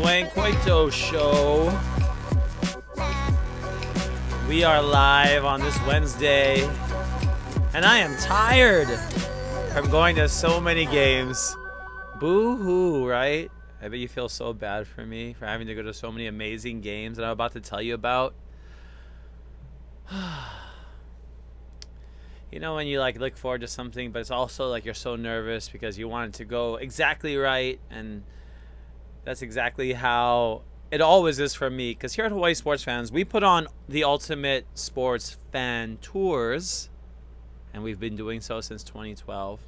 Coito show. We are live on this Wednesday, and I am tired from going to so many games. Boo-hoo, right? I bet you feel so bad for me for having to go to so many amazing games that I'm about to tell you about. You know when you look forward to something, but it's also like you're so nervous because you want it to go exactly right, and that's exactly how it always is for me. Because here at Hawaii Sports Fans, we put on the ultimate sports fan tours, and we've been doing so since 2012.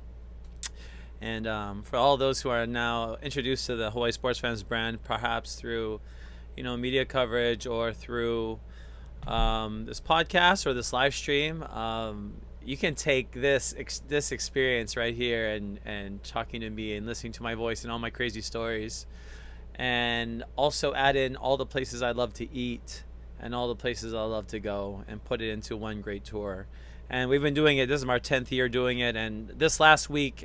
And for all those who are now introduced to the Hawaii Sports Fans brand, perhaps through, media coverage or through this podcast or this live stream, you can take this experience right here and talking to me and listening to my voice and all my crazy stories, and also add in all the places I love to eat and all the places I love to go and put it into one great tour. And we've been doing it. This is our 10th year doing it. And this last week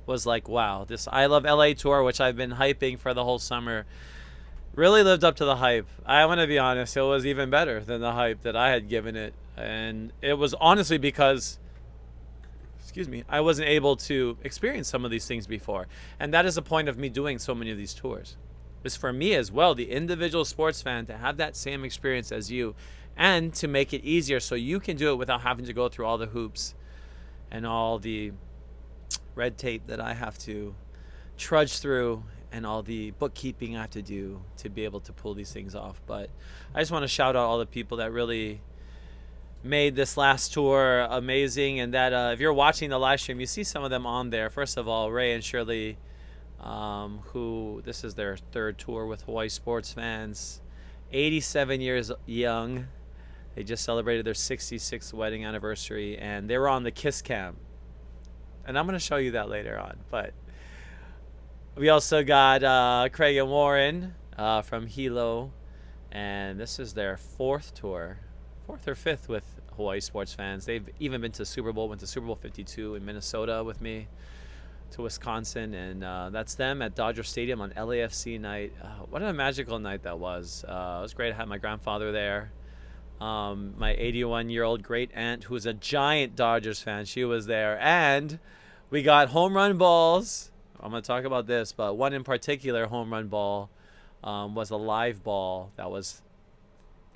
was like, wow, this I Love LA tour, which I've been hyping for the whole summer, really lived up to the hype. I want to be honest, it was even better than the hype that I had given it. And it was honestly because, I wasn't able to experience some of these things before. And that is the point of me doing so many of these tours. It's for me as well, the individual sports fan, to have that same experience as you and to make it easier so you can do it without having to go through all the hoops and all the red tape that I have to trudge through and all the bookkeeping I have to do to be able to pull these things off. But I just want to shout out all the people that really made this last tour amazing, and that if you're watching the live stream, you see some of them on there. First of all, Ray and Shirley, who this is their third tour with Hawaii Sports Fans, 87 years young. They just celebrated their 66th wedding anniversary, and they were on the Kiss Cam, and I'm going to show you that later on. But we also got Craig and Warren from Hilo, and this is their fourth or fifth with Hawaii Sports Fans. They've even been to Super Bowl, went to Super Bowl 52 in Minnesota with me, to Wisconsin, and that's them at Dodger Stadium on LAFC night. What a magical night that was. It was great. I had my grandfather there. My 81-year-old great aunt, who was a giant Dodgers fan, she was there. And we got home run balls. I'm going to talk about this, but one in particular home run ball was a live ball that was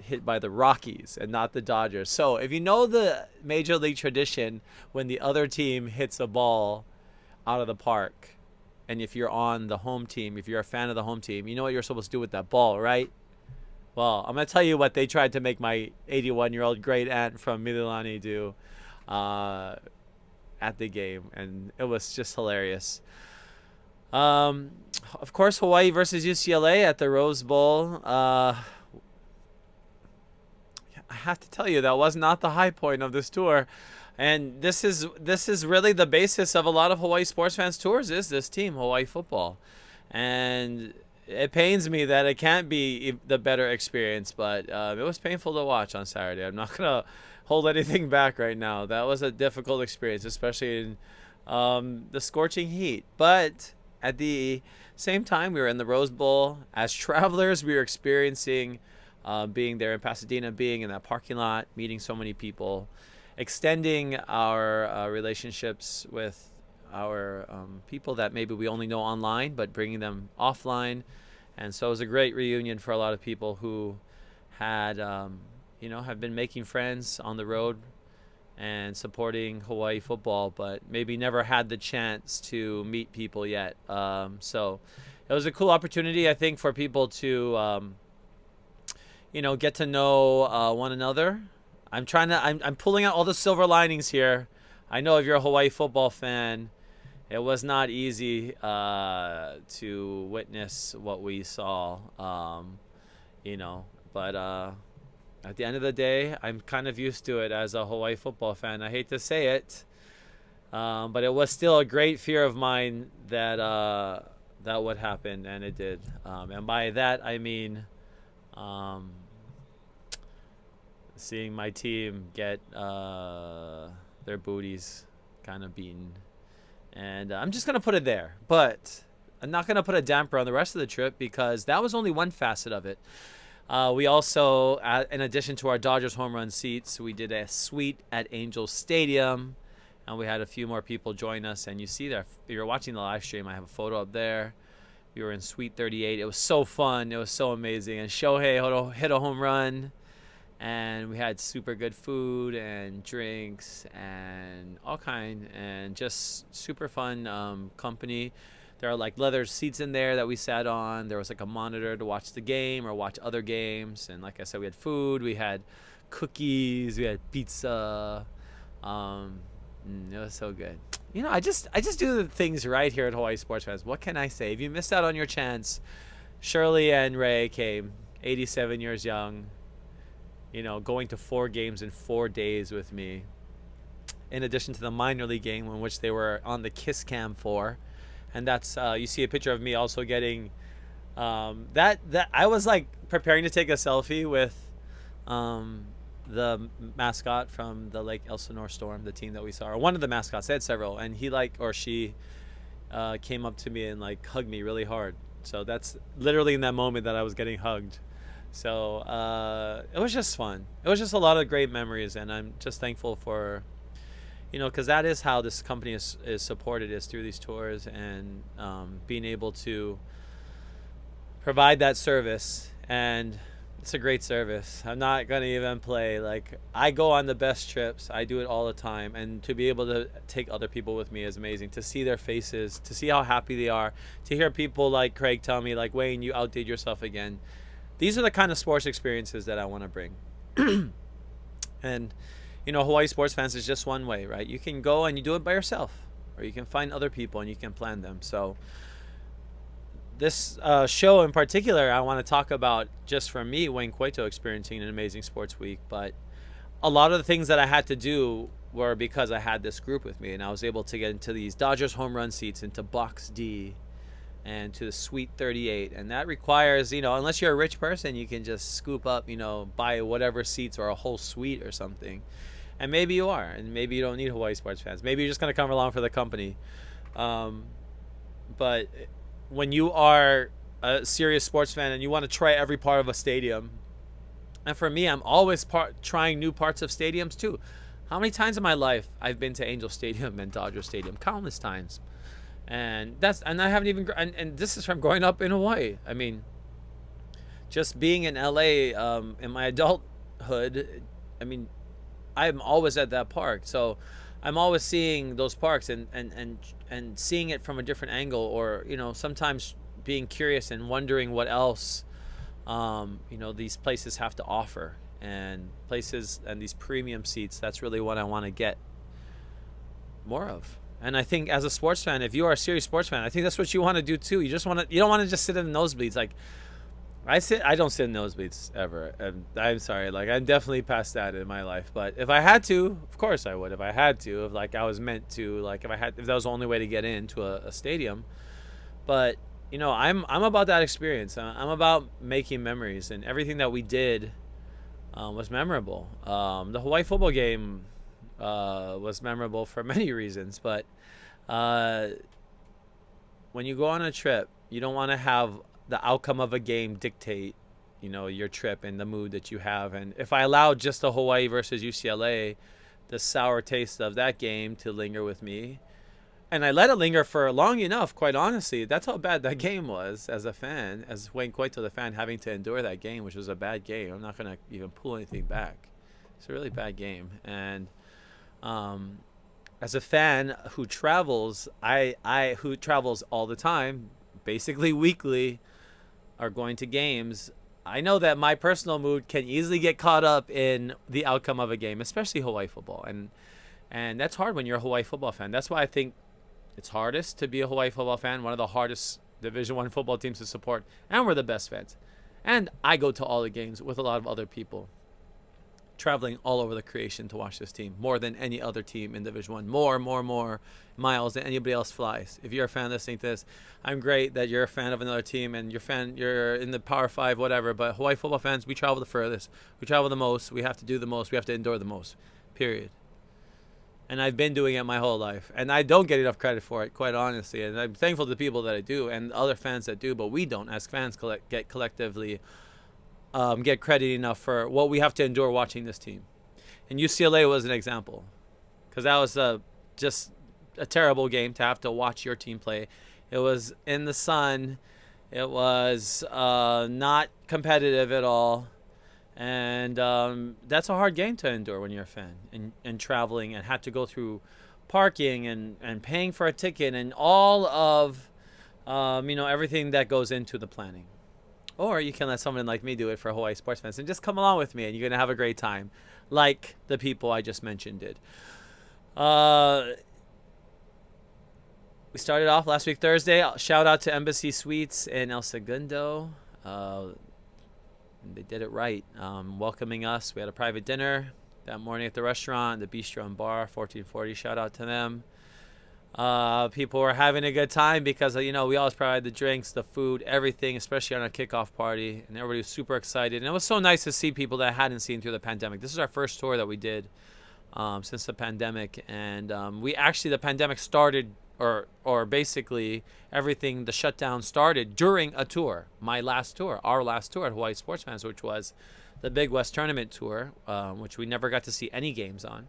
hit by the Rockies and not the Dodgers. So if you know the Major League tradition, when the other team hits a ball out of the park, and if you're on the home team, if you're a fan of the home team, you know what you're supposed to do with that ball, right? Well, I'm going to tell you what they tried to make my 81-year-old great aunt from Mililani do at the game, and it was just hilarious. Of course, Hawaii versus UCLA at the Rose Bowl. I have to tell you, that was not the high point of this tour. And this is really the basis of a lot of Hawaii Sports Fans tours, is this team, Hawaii football. And it pains me that it can't be the better experience, but it was painful to watch on Saturday. I'm not going to hold anything back right now. That was a difficult experience, especially in the scorching heat. But at the same time, we were in the Rose Bowl. As travelers, we were experiencing being there in Pasadena, being in that parking lot, meeting so many people, extending our relationships with our people that maybe we only know online, but bringing them offline. And so it was a great reunion for a lot of people who had, have been making friends on the road and supporting Hawaii football, but maybe never had the chance to meet people yet. So it was a cool opportunity, I think, for people to get to know one another. I'm pulling out all the silver linings here. I know if you're a Hawaii football fan, it was not easy to witness what we saw, but at the end of the day, I'm kind of used to it as a Hawaii football fan. I hate to say it, but it was still a great fear of mine that would happen, and it did. And by that, I mean seeing my team get their booties kind of beaten. And I'm just going to put it there. But I'm not going to put a damper on the rest of the trip because that was only one facet of it. We also, in addition to our Dodgers home run seats, we did a suite at Angels Stadium, and we had a few more people join us. And you see there, if you're watching the live stream, I have a photo up there. We were in Suite 38. It was so fun. It was so amazing. And Shohei hit a home run. And we had super good food and drinks and all kind, and just super fun company. There are like leather seats in there that we sat on. There was like a monitor to watch the game or watch other games. And like I said, we had food. We had cookies. We had pizza. It was so good. You know, I just do the things right here at Hawaii Sports Fans. What can I say? If you missed out on your chance, Shirley and Ray came, 87 years young, you know, going to 4 games in 4 days with me, in addition to the minor league game in which they were on the Kiss Cam for. And that's, you see a picture of me also getting, that I was like preparing to take a selfie with the mascot from the Lake Elsinore Storm, the team that we saw, or one of the mascots. They had several, and he she came up to me and like hugged me really hard. So that's literally in that moment that I was getting hugged. So it was just fun. It was just a lot of great memories, and I'm just thankful for, you know, because that is how this company is supported, is through these tours and being able to provide that service. And it's a great service. I'm not going to even play. Like, I go on the best trips. I do it all the time. And to be able to take other people with me is amazing. To see their faces, to see how happy they are, to hear people like Craig tell me, like, Wayne, you outdid yourself again. These are the kind of sports experiences that I want to bring. And, you know, Hawaii Sports Fans is just one way, right? You can go and you do it by yourself, or you can find other people and you can plan them. So this show in particular, I want to talk about, just for me, Wayne Coito, experiencing an amazing sports week. But a lot of the things that I had to do were because I had this group with me, and I was able to get into these Dodgers home run seats, into Box D, and to the Suite 38. And that requires, you know, unless you're a rich person, you can just scoop up, you know, buy whatever seats or a whole suite or something. And maybe you are, and maybe you don't need Hawaii Sports Fans. Maybe you're just going to come along for the company. But when you are a serious sports fan and you want to try every part of a stadium, and for me, I'm always trying new parts of stadiums too. How many times in my life I've been to Angel Stadium and Dodger Stadium? Countless times. And I haven't even, and this is from growing up in Hawaii. I mean, just being in LA in my adulthood, I mean, I'm always at that park. So I'm always seeing those parks and seeing it from a different angle, or, you know, sometimes being curious and wondering what else, you know, these places have to offer, and places and these premium seats. That's really what I want to get more of. And I think as a sports fan, if you are a serious sports fan, I think that's what you want to do too. You don't want to just sit in the nosebleeds. Like I don't sit in nosebleeds ever. And I'm sorry, like I'm definitely past that in my life. But if I had to, of course I would. If I had to, if like I was meant to, like if that was the only way to get into a stadium. But you know, I'm about that experience. I'm about making memories, and everything that we did was memorable. The Hawaii football game was memorable for many reasons, but when you go on a trip, you don't want to have the outcome of a game dictate, you know, your trip and the mood that you have. And if I allowed just the Hawaii versus UCLA, the sour taste of that game to linger with me, and I let it linger for long enough, quite honestly, that's how bad that game was as a fan, as Wayne Coito, the fan, having to endure that game, which was a bad game. I'm not going to even pull anything back. It's a really bad game. And as a fan who travels, who travels all the time, basically weekly, are going to games, I know that my personal mood can easily get caught up in the outcome of a game, especially Hawaii football. And that's hard when you're a Hawaii football fan. That's why I think it's hardest to be a Hawaii football fan, one of the hardest Division I football teams to support, and we're the best fans. And I go to all the games with a lot of other people, traveling all over the creation to watch this team, more than any other team in Division I. More miles than anybody else flies. If you're a fan listening to this, I'm great that you're a fan of another team and you're in the Power 5, whatever, but Hawaii football fans, we travel the furthest. We travel the most. We have to do the most. We have to endure the most. Period. And I've been doing it my whole life. And I don't get enough credit for it, quite honestly. And I'm thankful to the people that I do and other fans that do, but we don't, as fans, get collectively get credit enough for what we have to endure watching this team. And UCLA was an example, because that was just a terrible game to have to watch your team play. It was in the sun. It was not competitive at all. And that's a hard game to endure when you're a fan and traveling and had to go through parking and paying for a ticket and all of, everything that goes into the planning. Or you can let someone like me do it for Hawaii sports fans and just come along with me and you're going to have a great time, like the people I just mentioned did. We started off last week Thursday. Shout out to Embassy Suites in El Segundo. They did it right, welcoming us. We had a private dinner that morning at the restaurant, the Bistro and Bar, 1440. Shout out to them. People were having a good time because, we always provide the drinks, the food, everything, especially on our kickoff party. And everybody was super excited. And it was so nice to see people that I hadn't seen through the pandemic. This is our first tour that we did since the pandemic. And the pandemic started, or basically everything, the shutdown started during a tour, our last tour at Hawaii Sports Fans, which was the Big West Tournament Tour, which we never got to see any games on.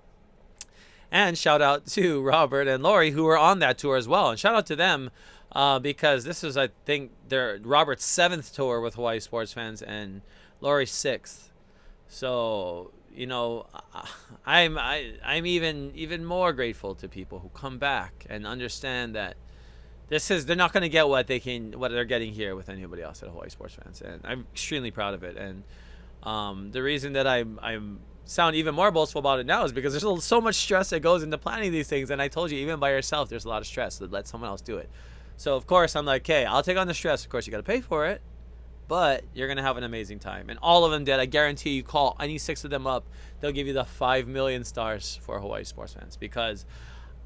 And shout out to Robert and Lori, who were on that tour as well. And shout out to them because this is, I think, Robert's 7th tour with Hawaii Sports Fans and Lori's 6th. So, I'm even more grateful to people who come back and understand that they're not going to get what they're getting here with anybody else at Hawaii Sports Fans, and I'm extremely proud of it. And the reason that I'm sound even more boastful about it now is because there's so much stress that goes into planning these things. And I told you, even by yourself, there's a lot of stress. So let someone else do it. So of course I'm like, hey, I'll take on the stress. Of course you got to pay for it, but you're going to have an amazing time. And all of them did. I guarantee you, call any 6 of them up, they'll give you the 5 million stars for Hawaii Sports Fans, because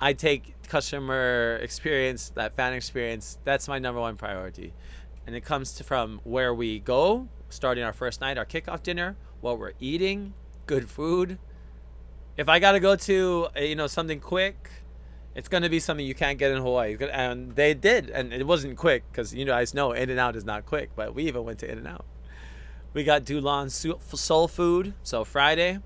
I take customer experience, that fan experience, that's my number one priority. And it comes from where we go, starting our first night, our kickoff dinner, what we're eating, good food. If I got to go to, something quick, it's going to be something you can't get in Hawaii. And they did. And it wasn't quick because you guys know In-N-Out is not quick. But we even went to In-N-Out. We got Dulon soul food. So Friday,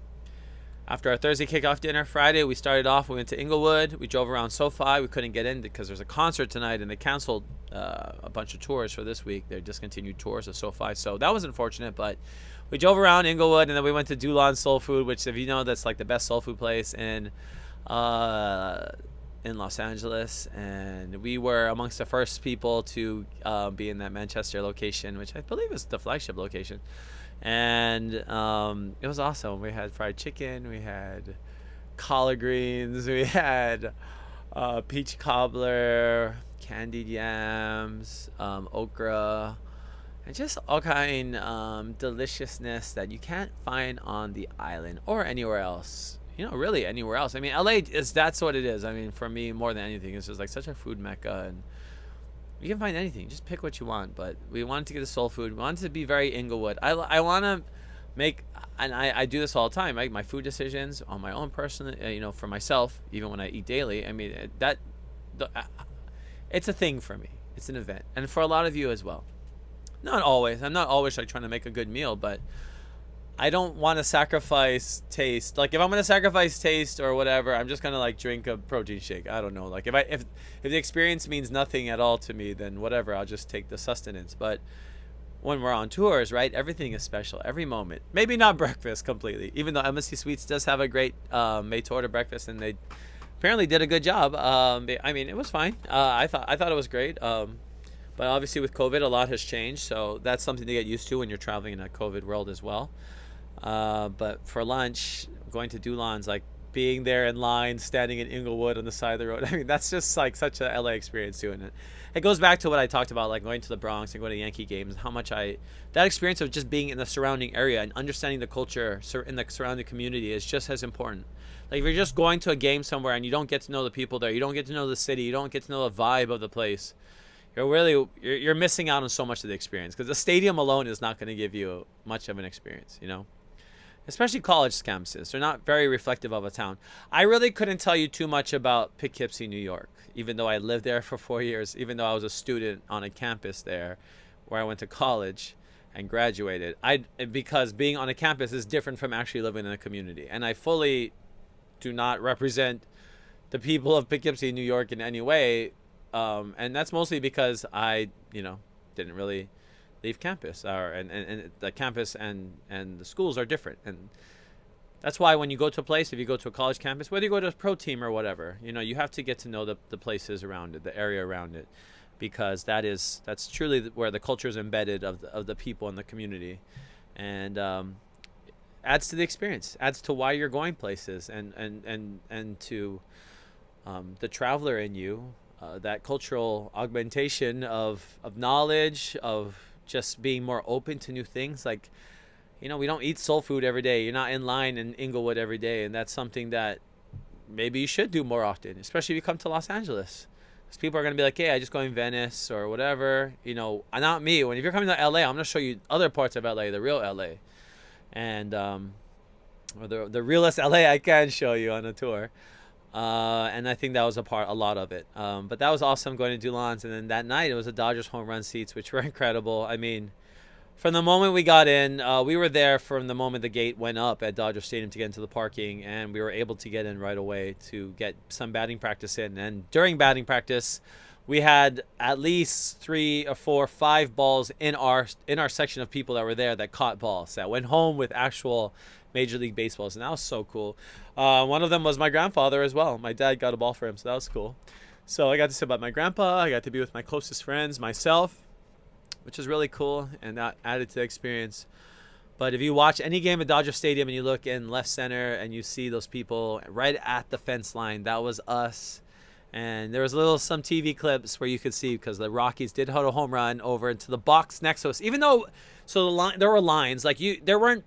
after our Thursday kickoff dinner, Friday we started off. We went to Inglewood. We drove around SoFi. We couldn't get in because there's a concert tonight. And they canceled a bunch of tours for this week. They discontinued tours of SoFi. So that was unfortunate. But we drove around Inglewood. And then we went to Dulon Soul Food, which, if you know, that's like the best soul food place in Los Angeles, and we were amongst the first people to be in that Manchester location, which I believe is the flagship location. And it was awesome. We had fried chicken, we had collard greens, we had peach cobbler, candied yams, okra, and just all kind deliciousness that you can't find on the island or anywhere else. Really anywhere else. I mean, LA that's what it is. I mean, for me, more than anything, it's just like such a food mecca, and you can find anything. Just pick what you want. But we wanted to get a soul food. We wanted to be very Inglewood. I want to make, and I do this all the time. I make my food decisions on my own personal, for myself, even when I eat daily. I mean, it's a thing for me. It's an event, and for a lot of you as well. Not always. I'm not always like trying to make a good meal, but I don't want to sacrifice taste. Like, if I'm going to sacrifice taste or whatever, I'm just going to like drink a protein shake. I don't know. Like, if the experience means nothing at all to me, then whatever, I'll just take the sustenance. But when we're on tours, right, everything is special. Every moment. Maybe not breakfast completely, even though Embassy Suites does have a great made-to-order breakfast, and they apparently did a good job. I mean, it was fine. I thought it was great. But obviously with COVID, a lot has changed. So that's something to get used to when you're traveling in a COVID world as well. But for lunch, going to Dulon's, like being there in line, standing in Inglewood on the side of the road. I mean, that's just like such a LA experience too. And it goes back to what I talked about, like going to the Bronx and going to Yankee games, how much that experience of just being in the surrounding area and understanding the culture in the surrounding community is just as important. Like, if you're just going to a game somewhere and you don't get to know the people there, you don't get to know the city, you don't get to know the vibe of the place, you're missing out on so much of the experience, because the stadium alone is not going to give you much of an experience, especially college campuses. They're not very reflective of a town. I really couldn't tell you too much about Poughkeepsie, New York, even though I lived there for 4 years, even though I was a student on a campus there where I went to college and graduated. Because being on a campus is different from actually living in a community. And I fully do not represent the people of Poughkeepsie, New York in any way. And that's mostly because I, didn't really leave campus, and the campus and the schools are different. And that's why when you go to a place, if you go to a college campus, whether you go to a pro team or whatever, you have to get to know the places around it, the area around it, because that's truly where the culture is embedded of the people in the community. And adds to the experience, adds to why you're going places, and to the traveler in you, that cultural augmentation of knowledge, of just being more open to new things. Like, we don't eat soul food every day. You're not in line in Inglewood every day, and that's something that maybe you should do more often, especially if you come to Los Angeles. Because people are going to be like, hey, I just go in Venice or whatever. Not me. If you're coming to LA, I'm going to show you other parts of LA, the real LA. And or the realest LA I can show you on a tour. And I think that was a lot of it. But that was awesome, going to Dulans. And then that night, it was the Dodgers home run seats, which were incredible. I mean, from the moment we got in, we were there from the moment the gate went up at Dodger Stadium to get into the parking, and we were able to get in right away to get some batting practice in. And during batting practice, we had at least 3 or 4, 5 balls in our section of people that were there that caught balls, that went home with actual Major League Baseballs, and that was so cool. One of them was my grandfather as well. My dad got a ball for him, so that was cool. So I got to sit by my grandpa. I got to be with my closest friends, myself, which is really cool, and that added to the experience. But if you watch any game at Dodger Stadium and you look in left center and you see those people right at the fence line, that was us. And there was some TV clips where you could see, because the Rockies did hit a home run over into the box next to us. Even though, there were lines, there weren't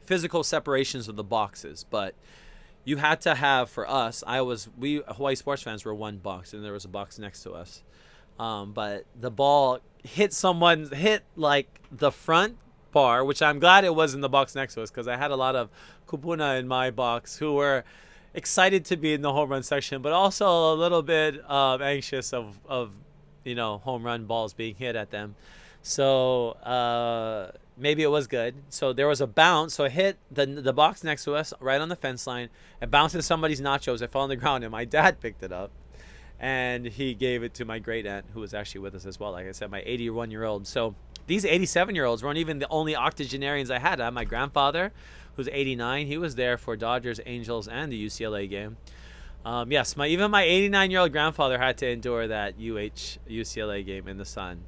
physical separations of the boxes, but you had to have, for us, we Hawaii sports fans were one box, and there was a box next to us. But the ball hit like the front bar, which I'm glad it was in the box next to us, because I had a lot of kupuna in my box who were excited to be in the home run section, but also a little bit anxious of home run balls being hit at them. So maybe it was good. So there was a bounce. So it hit the box next to us right on the fence line. It bounced into somebody's nachos. It fell on the ground, and my dad picked it up. And he gave it to my great aunt, who was actually with us as well. Like I said, my 81-year-old. So these 87-year-olds weren't even the only octogenarians I had. I had my grandfather, who's 89. He was there for Dodgers, Angels, and the UCLA game. Yes, even my 89-year-old grandfather had to endure that UCLA game in the sun.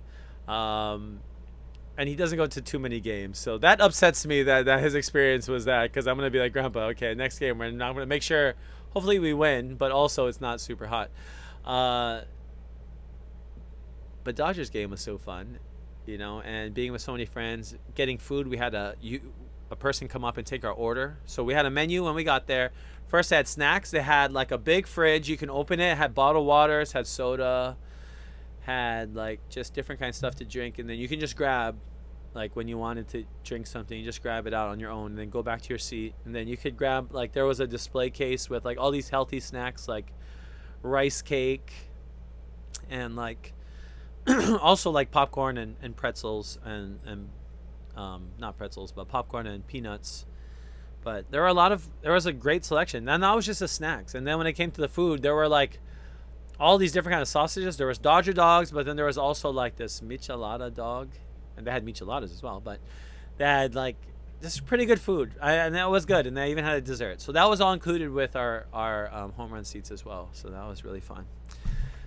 And he doesn't go to too many games. So that upsets me that his experience was that, because I'm going to be like, Grandpa, okay, next game, I'm going to make sure, hopefully we win, but also it's not super hot. But Dodgers game was so fun, and being with so many friends, getting food. We had a person come up and take our order. So we had a menu when we got there. First they had snacks. They had like a big fridge. You can open it. Had bottled waters, had soda, had like just different kinds of stuff to drink. And then you can just grab, like when you wanted to drink something, you just grab it out on your own and then go back to your seat. And then you could grab, like there was a display case with like all these healthy snacks, like rice cake and like also like popcorn and pretzels and not pretzels, but popcorn and peanuts. But there was a great selection. And that was just the snacks. And then when it came to the food, there were like all these different kind of sausages. There was Dodger dogs, but then there was also like this michelada dog, and they had micheladas as well. But they had like this pretty good food, and that was good. And they even had a dessert. So that was all included with our home run seats as well. So that was really fun.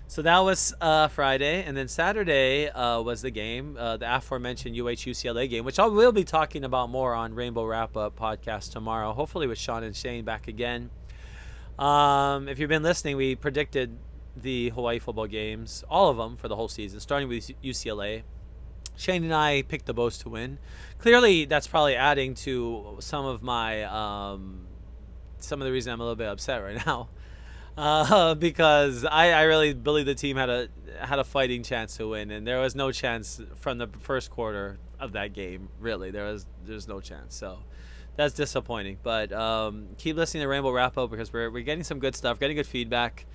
So that was Friday, and then Saturday was the game, the aforementioned UCLA game, which I will be talking about more on Rainbow Wrap-Up podcast tomorrow, hopefully with Sean and Shane back again. If you've been listening, we predicted the Hawaii football games, all of them for the whole season, starting with UCLA. Shane and I picked the Bows to win. Clearly, that's probably adding to some of the reason I'm a little bit upset right now. Because I really believe the team had a fighting chance to win, and there was no chance from the first quarter of that game. Really, there's no chance. So that's disappointing. But keep listening to Rainbow Wrap Up because we're getting some good stuff, getting good feedback.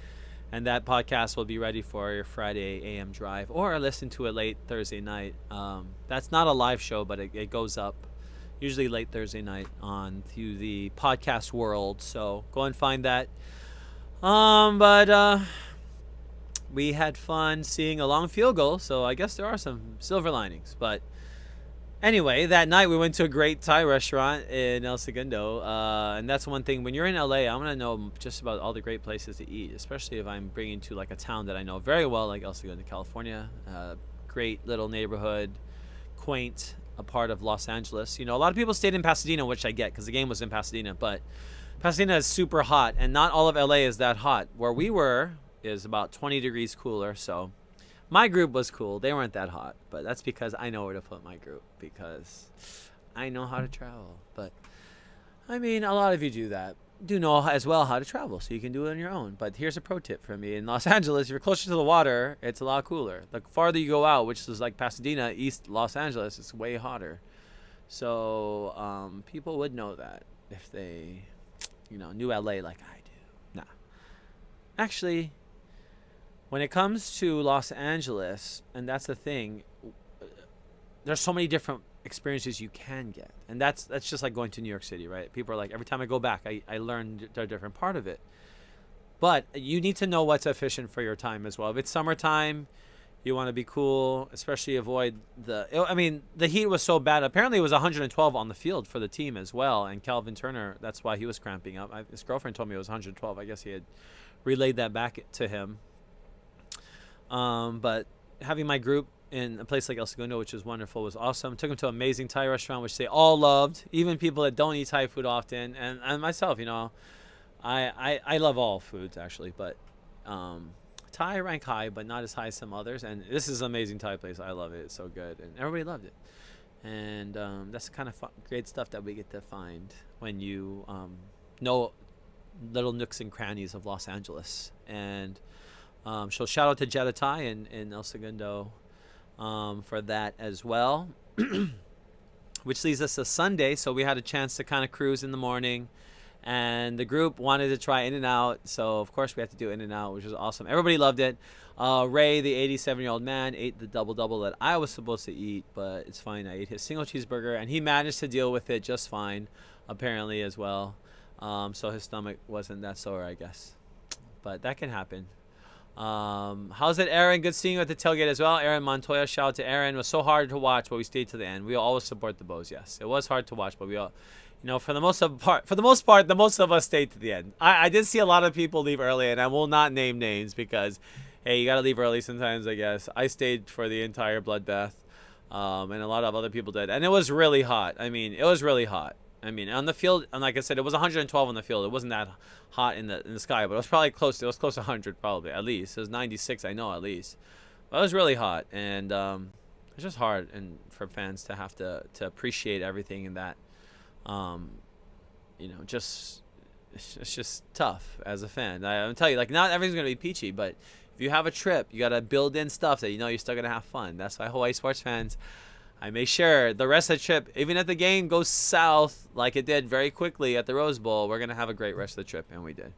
And that podcast will be ready for your Friday AM drive, or listen to it late Thursday night. That's not a live show, but it goes up usually late Thursday night on to the podcast world. So go and find that. But we had fun seeing a long field goal, so I guess there are some silver linings. But anyway, that night we went to a great Thai restaurant in El Segundo, and that's one thing. When you're in LA, I'm gonna know just about all the great places to eat, especially if I'm bringing to like a town that I know very well, like El Segundo, California. Great little neighborhood, quaint, a part of Los Angeles. You know, a lot of people stayed in Pasadena, which I get because the game was in Pasadena, but Pasadena is super hot, and not all of LA is that hot. Where we were is about 20 degrees cooler, so my group was cool. They weren't that hot, but that's because I know where to put my group because I know how to travel. But I mean, a lot of you do know as well how to travel, so you can do it on your own. But here's a pro tip from me. In Los Angeles, if you're closer to the water, it's a lot cooler. The farther you go out, which is like Pasadena, East Los Angeles, it's way hotter. So people would know that if they, knew LA like I do. Nah. Actually, when it comes to Los Angeles, and that's the thing, there's so many different experiences you can get. And that's just like going to New York City, right? People are like, every time I go back, I learn a different part of it. But you need to know what's efficient for your time as well. If it's summertime, you want to be cool, especially avoid the heat was so bad. Apparently it was 112 on the field for the team as well. And Calvin Turner, that's why he was cramping up. His girlfriend told me it was 112. I guess he had relayed that back to him. But having my group in a place like El Segundo, which was wonderful, was awesome. Took them to an amazing Thai restaurant, which they all loved, even people that don't eat Thai food often. And myself, I love all foods actually, but Thai rank high, but not as high as some others. And this is an amazing Thai place. I love it. It's so good, and everybody loved it. And that's the kind of great stuff that we get to find when you know little nooks and crannies of Los Angeles. And so shout out to Jetta Thai in El Segundo for that as well. Which leads us to Sunday. So we had a chance to kind of cruise in the morning. And the group wanted to try In-N-Out. So, of course, we had to do In-N-Out, which was awesome. Everybody loved it. Ray, the 87-year-old man, ate the double-double that I was supposed to eat. But it's fine. I ate his single cheeseburger. And he managed to deal with it just fine, apparently, as well. So his stomach wasn't that sore, I guess. But that can happen. How's it, Aaron? Good seeing you at the tailgate as well. Aaron Montoya, shout out to Aaron. It was so hard to watch, but we stayed to the end. We always support the Bows, yes. It was hard to watch, but we all, for the most part, the most of us stayed to the end. I did see a lot of people leave early, and I will not name names because, hey, you got to leave early sometimes, I guess. I stayed for the entire bloodbath, and a lot of other people did. And it was really hot. It was really hot. On the field, and like I said, it was 112 on the field. It wasn't that hot in the sky, but it was probably close. It was close to 100, probably, at least. It was 96, I know, at least. But it was really hot, and it's just hard and for fans to have to appreciate everything in that. It's just tough as a fan. I'm telling you, not everything's gonna be peachy, but if you have a trip, you gotta build in stuff that you're still gonna have fun. That's why Hawaii sports fans, I make sure the rest of the trip, even if the game goes south like it did very quickly at the Rose Bowl, we're gonna have a great rest of the trip, and we did.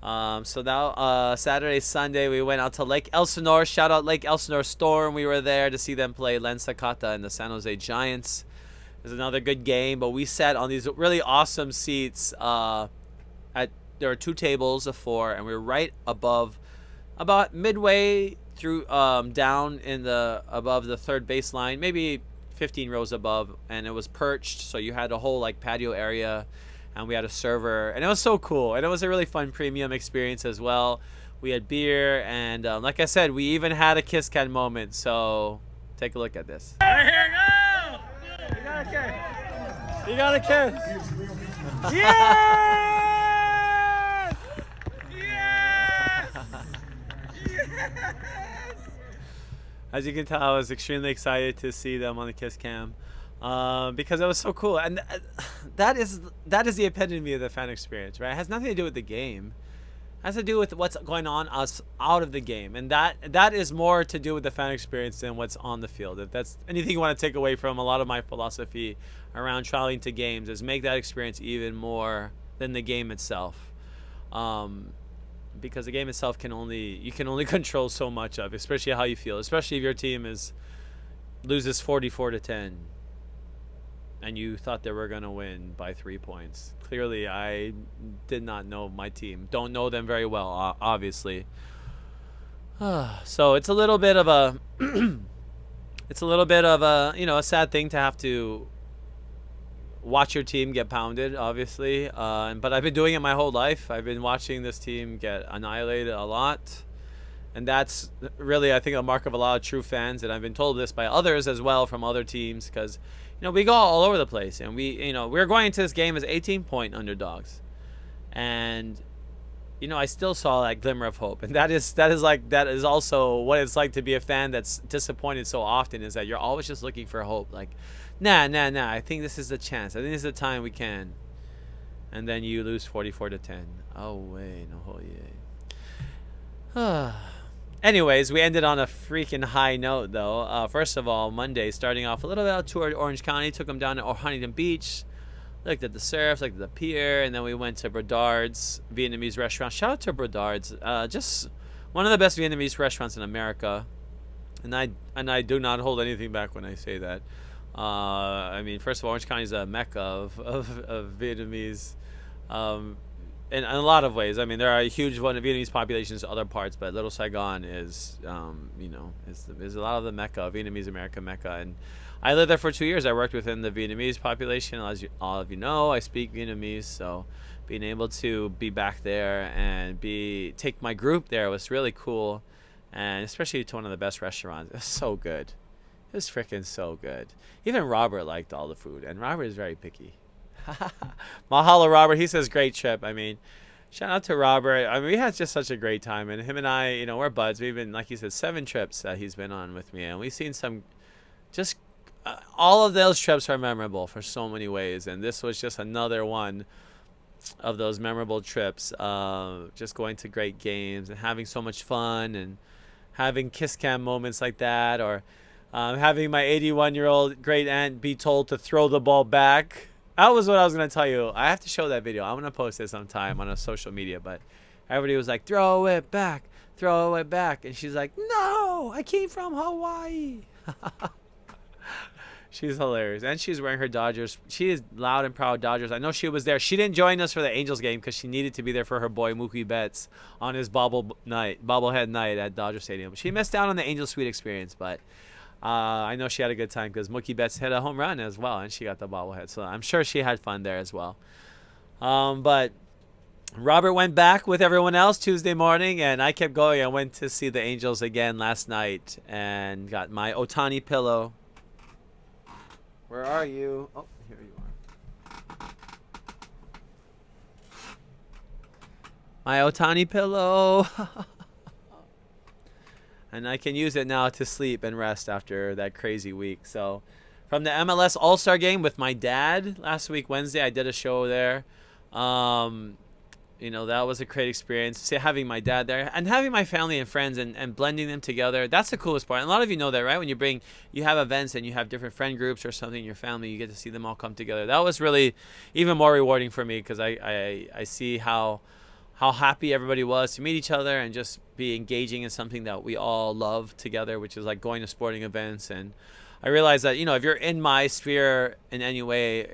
So now Saturday, Sunday, we went out to Lake Elsinore. Shout out Lake Elsinore Storm. We were there to see them play Len Sakata and the San Jose Giants. It was another good game, but we sat on these really awesome seats. There were 2 tables of 4, and we were right above, about midway through, down in above the third baseline, maybe 15 rows above, and it was perched, so you had a whole patio area, and we had a server, and it was so cool, and it was a really fun premium experience as well. We had beer, and like I said, we even had a kiss cam moment. So take a look at this. Here we go. You got a kiss. You got a kiss. Yes! Yes! Yes! As you can tell, I was extremely excited to see them on the kiss cam. Because it was so cool, and that is the epitome of the fan experience, right? It has nothing to do with the game. has to do with what's going on us out of the game, and that is more to do with the fan experience than what's on the field. If that's anything you want to take away from a lot of my philosophy around traveling to games, is make that experience even more than the game itself, because the game itself you can only control so much of, especially how you feel, especially if your team loses 44-10 and you thought they were going to win by 3 points. Clearly, I did not know my team. Don't know them very well, obviously. So it's a little bit of a, a sad thing to have to watch your team get pounded, obviously. But I've been doing it my whole life. I've been watching this team get annihilated a lot. And that's really, I think, a mark of a lot of true fans. And I've been told this by others as well from other teams, because we go all over the place, and we're going into this game as 18-point underdogs, and I still saw that glimmer of hope, and that is also what it's like to be a fan that's disappointed so often, is that you're always just looking for hope, like, nah, I think this is the chance, I think this is the time we can, and then you lose 44-10. Oh wait, no, yeah. Anyways, we ended on a freaking high note, though. First of all, Monday, starting off a little bit out toward Orange County, took them down to Huntington Beach, looked at the surf, looked at the pier, and then we went to Brodard's Vietnamese restaurant. Shout out to Brodard's, just one of the best Vietnamese restaurants in America, and I do not hold anything back when I say that. I mean, first of all, Orange County is a mecca of Vietnamese. In a lot of ways. I mean, there are a huge one of Vietnamese populations in other parts, but Little Saigon is, is a lot of the mecca, Vietnamese American mecca. And I lived there for 2 years. I worked within the Vietnamese population. As all of you know, I speak Vietnamese, so being able to be back there and take my group there was really cool, and especially to one of the best restaurants. It was so good. It was freaking so good. Even Robert liked all the food, and Robert is very picky. Mahalo, Robert. He says great trip. I mean, shout out to Robert. I mean, we had just such a great time, and him and I, we're buds. We've been, like he said, 7 trips that he's been on with me, and we've seen some, just all of those trips are memorable for so many ways, and this was just another one of those memorable trips. Just going to great games and having so much fun, and having kiss cam moments like that, or having my 81-year-old great aunt be told to throw the ball back. That was what I was going to tell you. I have to show that video. I'm going to post it sometime on a social media. But everybody was like, throw it back. Throw it back. And she's like, no, I came from Hawaii. She's hilarious. And she's wearing her Dodgers. She is loud and proud Dodgers. I know she was there. She didn't join us for the Angels game because she needed to be there for her boy Mookie Betts on his bobblehead night at Dodger Stadium. She missed out on the Angel Suite experience, but I know she had a good time because Mookie Betts hit a home run as well, and she got the bobblehead. So I'm sure she had fun there as well. But Robert went back with everyone else Tuesday morning, and I kept going. I went to see the Angels again last night and got my Ohtani Pillow. Where are you? Oh, here you are. My Ohtani Pillow. And I can use it now to sleep and rest after that crazy week. So from the MLS All-Star game with my dad last week, Wednesday, I did a show there. That was a great experience, having my dad there and having my family and friends and blending them together. That's the coolest part. And a lot of you know that, right? When you have events and you have different friend groups or something in your family, you get to see them all come together. That was really even more rewarding for me because I see how happy everybody was to meet each other and just be engaging in something that we all love together, which is like going to sporting events. And I realized that, if you're in my sphere in any way,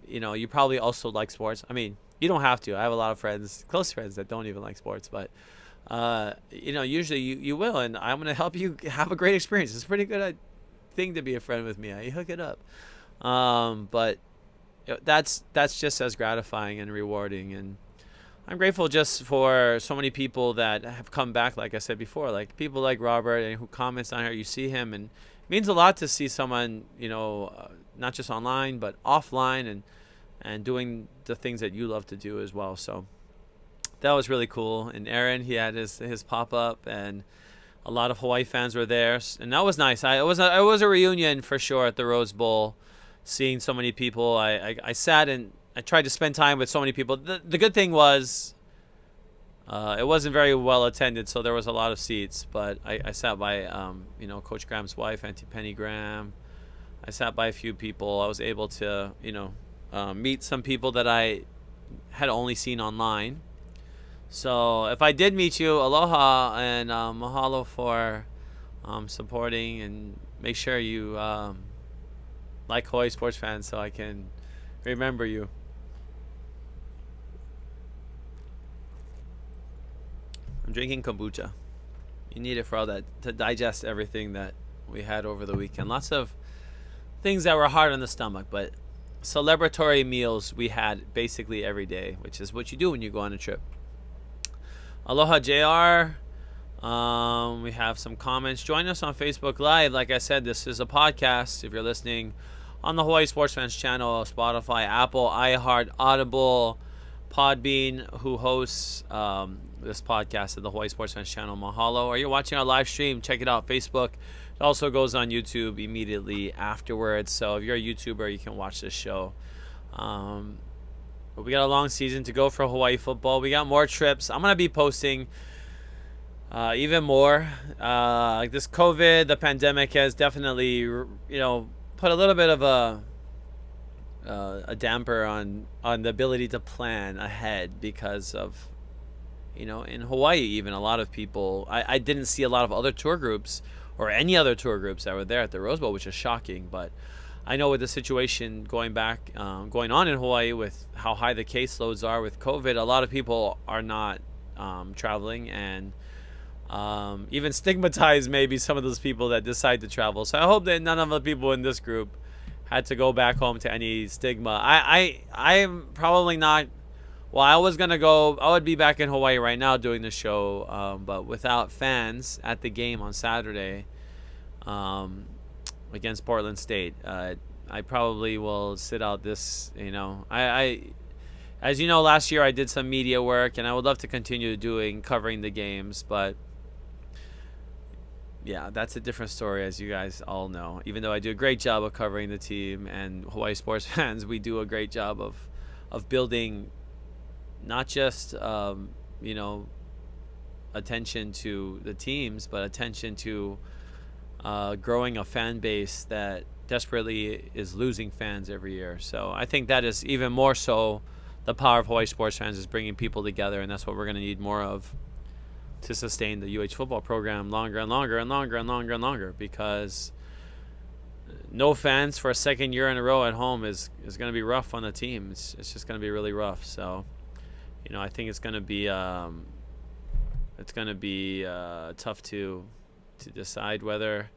you probably also like sports. I mean, you don't have to. I have a lot of friends, close friends, that don't even like sports, but usually you will, and I'm going to help you have a great experience. It's a pretty good thing to be a friend with me. I hook it up. But that's just as gratifying and rewarding, and I'm grateful just for so many people that have come back, like I said before, like people like Robert and who comments on here. You see him, and it means a lot to see someone, not just online, but offline and doing the things that you love to do as well. So that was really cool. And Aaron, he had his pop-up, and a lot of Hawaii fans were there. And that was nice. It was a reunion for sure at the Rose Bowl, seeing so many people. I sat and I tried to spend time with so many people. The good thing was It wasn't very well attended, so there was a lot of seats. But I sat by, Coach Graham's wife, Auntie Penny Graham. I sat by a few people. I was able to, meet some people that I had only seen online. So if I did meet you, aloha and mahalo for supporting, and make sure you like Hawaii sports fans so I can remember you. I'm drinking kombucha. You need it for all that, to digest everything that we had over the weekend. Lots of things that were hard on the stomach, but celebratory meals we had basically every day, which is what you do when you go on a trip. Aloha JR. We have some comments. Join us on Facebook Live. Like I said, this is a podcast. If you're listening on the Hawaii Sports Fans channel, Spotify, Apple, iHeart, Audible, Podbean, who hosts this podcast at the Hawaii Sports Fans channel, mahalo. Or you're watching our live stream, check it out, Facebook. It also goes on YouTube immediately afterwards. So if you're a YouTuber, you can watch this show. But we got a long season to go for Hawaii football. We got more trips. I'm going to be posting even more. Like this COVID, the pandemic has definitely, put a little bit of a damper on the ability to plan ahead because of, in Hawaii, even a lot of people, I didn't see a lot of other tour groups or any other tour groups that were there at the Rose Bowl, which is shocking. But I know with the situation going on in Hawaii with how high the caseloads are with COVID, a lot of people are not traveling, and even stigmatize maybe some of those people that decide to travel. So I hope that none of the people in this group had to go back home to any stigma. I'm probably not. Well, I was gonna go. I would be back in Hawaii right now doing the show, but without fans at the game on Saturday against Portland State, I probably will sit out this. As you know, last year I did some media work, and I would love to continue covering the games, but yeah, that's a different story, as you guys all know. Even though I do a great job of covering the team, and Hawaii Sports Fans, we do a great job of building not just attention to the teams, but attention to growing a fan base that desperately is losing fans every year. So I think that is even more so the power of Hawaii Sports Fans, is bringing people together, and that's what we're going to need more of to sustain the UH football program longer and longer and longer and longer and longer, because no fans for a second year in a row at home is going to be rough on the team. It's just going to be really rough. So, I think it's going to be tough to decide whether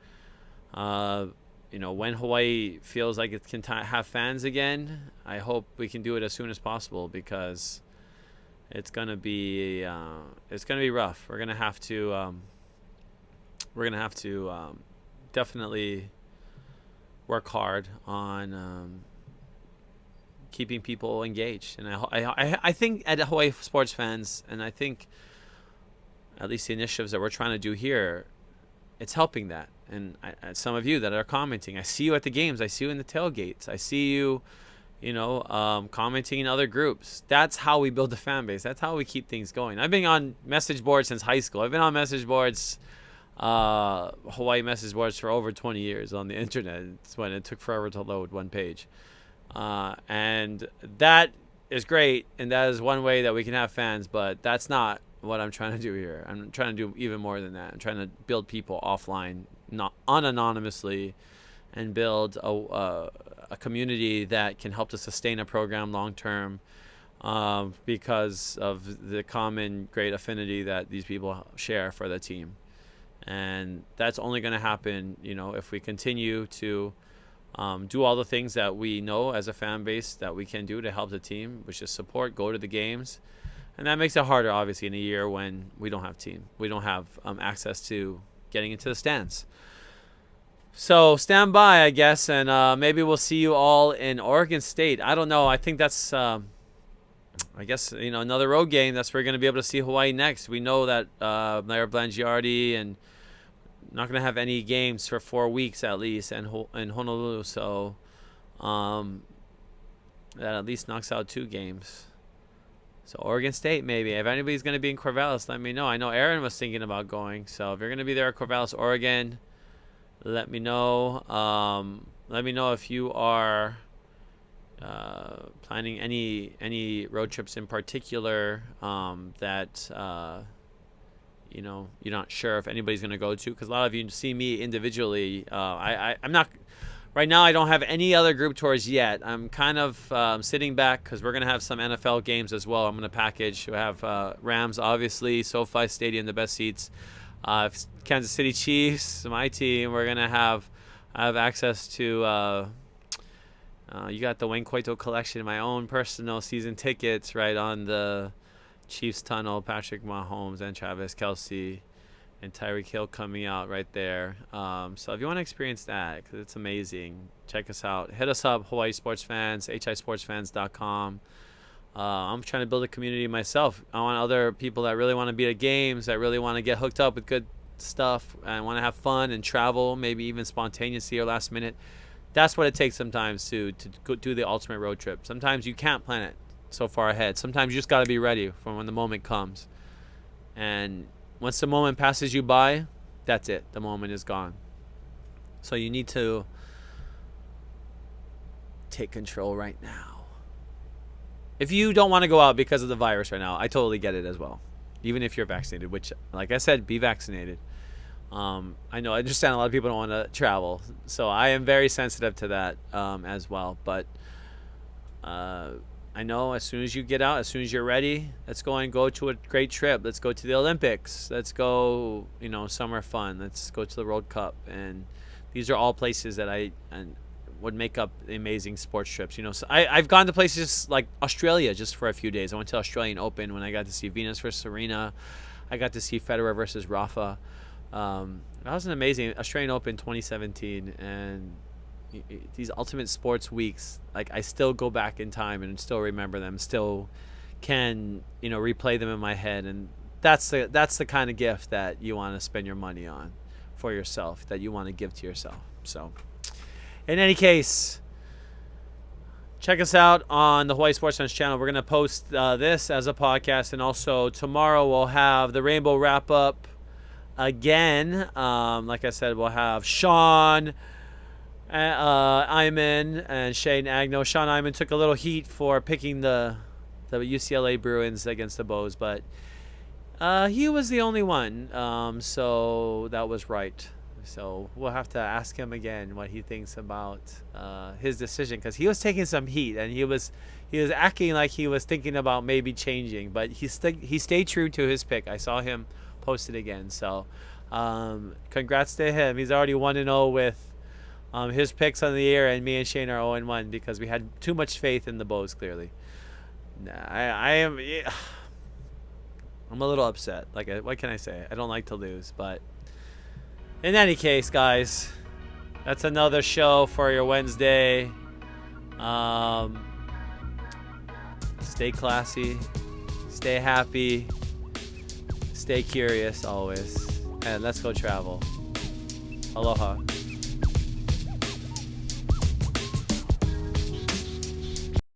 when Hawaii feels like it can have fans again. I hope we can do it as soon as possible, because it's gonna be rough. We're gonna have to definitely work hard on keeping people engaged. And I think at Hawaii Sports Fans, and I think at least the initiatives that we're trying to do here, it's helping that. And some of you that are commenting, I see you at the games, I see you in the tailgates, I see you, commenting in other groups. That's how we build a fan base. That's how we keep things going. I've been on message boards since high school. I've been on message boards, Hawaii message boards, for over 20 years on the internet. It's when it took forever to load one page. And that is great, and that is one way that we can have fans, but that's not what I'm trying to do here. I'm trying to do even more than that. I'm trying to build people offline, not unanonymously, and build a community that can help to sustain a program long term, because of the common great affinity that these people share for the team. And that's only going to happen, if we continue to do all the things that we know as a fan base that we can do to help the team, which is support, go to the games. And that makes it harder, obviously, in a year when we don't have access to getting into the stands. So stand by, I guess, and maybe we'll see you all in Oregon State. I don't know. I think that's, I guess, another road game. That's where we're going to be able to see Hawaii next. We know that Mayor Blangiardi and not going to have any games for 4 weeks at least in Honolulu. So that at least knocks out 2 games. So Oregon State, maybe. If anybody's going to be in Corvallis, let me know. I know Aaron was thinking about going. So if you're going to be there at Corvallis, Oregon, let me know. Let me know if you are planning any road trips in particular that you're not sure if anybody's going to go to, because a lot of you see me individually. I'm not right now. I don't have any other group tours yet. I'm kind of sitting back because we're going to have some NFL games as well. I'm going to package. We have Rams, obviously, SoFi Stadium, the best seats. Kansas City Chiefs, my team. We're going to have access to you got the Wayne Coito collection, my own personal season tickets right on the Chiefs tunnel. Patrick Mahomes and Travis Kelce and Tyreek Hill coming out right there. So if you want to experience that, because it's amazing, check us out. Hit us up, Hawaii Sports Fans, hisportsfans.com. I'm trying to build a community myself. I want other people that really want to be at games, that really want to get hooked up with good stuff and want to have fun and travel, maybe even spontaneously or last minute. That's what it takes sometimes to go do the ultimate road trip. Sometimes you can't plan it so far ahead. Sometimes you just got to be ready for when the moment comes. And once the moment passes you by, that's it. The moment is gone. So you need to take control right now. If you don't want to go out because of the virus right now, I totally get it as well. Even if you're vaccinated, which, like I said, be vaccinated. I know I understand a lot of people don't want to travel, so I am very sensitive to that as well. But I know as soon as you get out, as soon as you're ready, let's go and go to a great trip. Let's go to the Olympics. Let's go, somewhere fun. Let's go to the World Cup. And these are all places that I would make up amazing sports trips. So I've gone to places like Australia just for a few days. I went to Australian Open when I got to see Venus versus Serena. I got to see Federer versus Rafa. That was an amazing Australian Open 2017, and these ultimate sports weeks, like I still go back in time and still remember them, still can replay them in my head, and that's the kind of gift that you want to spend your money on for yourself, that you want to give to yourself. So in any case, check us out on the Hawaii Sports Fans channel. We're going to post this as a podcast, and also tomorrow we'll have the Rainbow Wrap Up again. Like I said, we'll have Sean Iman and Shane Agno. Sean Iman took a little heat for picking the UCLA Bruins against the Bows, but he was the only one, so that was right. So we'll have to ask him again what he thinks about his decision, because he was taking some heat and he was acting like he was thinking about maybe changing, but he stayed true to his pick. I saw him post it again. So congrats to him. He's already 1-0 with his picks on the year, and me and Shane are 0-1 because we had too much faith in the Bows, clearly. I'm a little upset. Like, what can I say? I don't like to lose, but in any case, guys, that's another show for your Wednesday. Stay classy, stay happy, stay curious always, and let's go travel. Aloha.